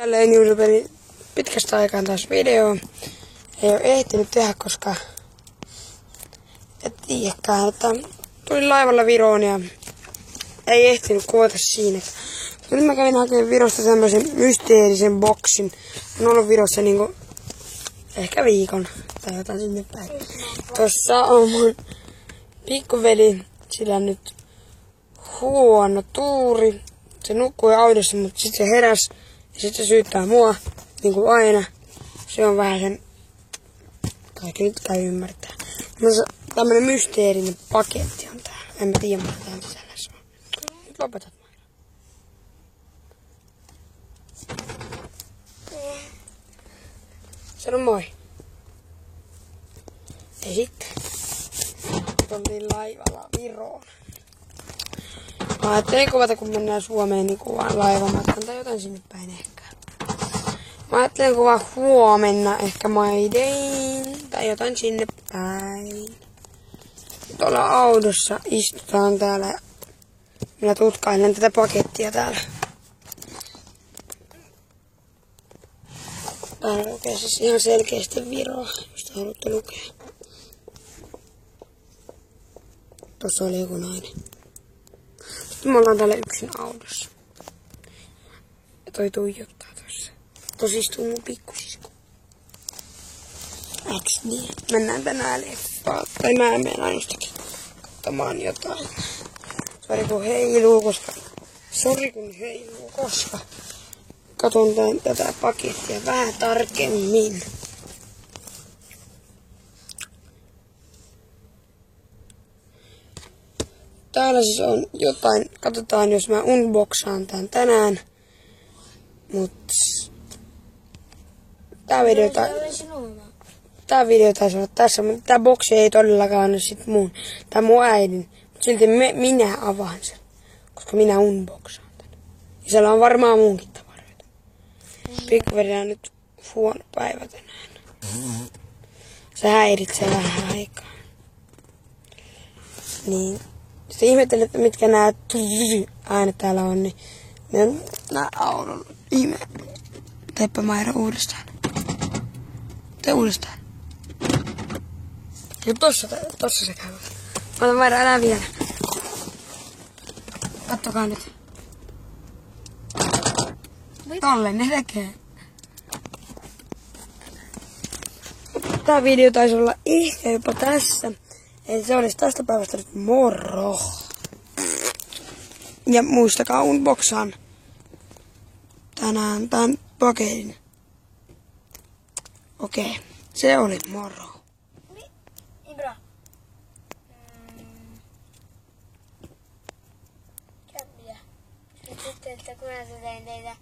Jälleen YouTubeni pitkästä aikaan taas video. Ei ole ehtinyt tehdä, koska et tiedäkään, että tulin laivalla Viroon ja ei ehtinyt kuvata siinä. Nyt mä kävin hakemaan Virosta tämmöisen mysteerisen boksin. On ollut Virossa niinku ehkä viikon tai jotain sinne päin. Tossa on mun pikkuveli, sillä nyt huono tuuri. Se nukkui autossa, mutta sitten se heräsi ja sitten se syyttää mua, niin kuin aina. Se on vähän sen, kaikki nyt käy ymmärtää. Mutta tämmönen mysteerinen paketti on täällä. En mä tiedä, mitä täällä sisällä on. Nyt lopetat Maira. Sano moi. Ja sitten tultiin laivalla Viroon. Mä ajattelin kuvata, kun mennään Suomeen, niin kuvaan laivamatkan tai jotain sinne päin ehkä. Mä ajattelin kuvaa huomenna ehkä Maidein tai jotain sinne päin. Tuolla autossa istutaan täällä ja minä tutkailen tätä pakettia täällä. Täällä lukee siis ihan selkeästi Viroa, jos haluatte lukea. Tuossa oli joku nainen. Sitten me ollaan täällä yksin autossa. Ja toi tuijottaa tossa. Tossa istuu mun pikkusisko. Äks niin? Mennään tänään leffaan. Tai mä menen ainoastakin katsomaan jotain. Sori kun heiluu, koska katon tätä pakettia vähän tarkemmin. Täällä siis on jotain, katsotaan jos mä unboxaan tän tänään. Mut tää video taisi olla tässä, mutta tää boksi ei todellakaan ole sit mun, tää mun äidin. Mut silti minä avaan sen, koska minä unboxaan tän. Ja siellä on varmaan muunkin tavaroita. Pikkuveli on nyt huono päivä tänään. Se häiritsee vähän aikaa. Niin. Sitten ihmettelin, että mitkä nää äänet täällä on, niin ne on nää auton ihme. Teepä Maira uudestaan. Tee uudestaan. Ja tossa se käy. Ota Maira, älä vielä. Kattokaa nyt. Tolleen ne tekee. Tää video taisi olla ehkä jopa tässä. Eli se olisi tästä päivästä nyt moro. Ja muistakaa unboxaan tänään tän paketin. Okei, se oli moro. Ibra. Kämpiä. Nyt sitten, että kun mä tein teitä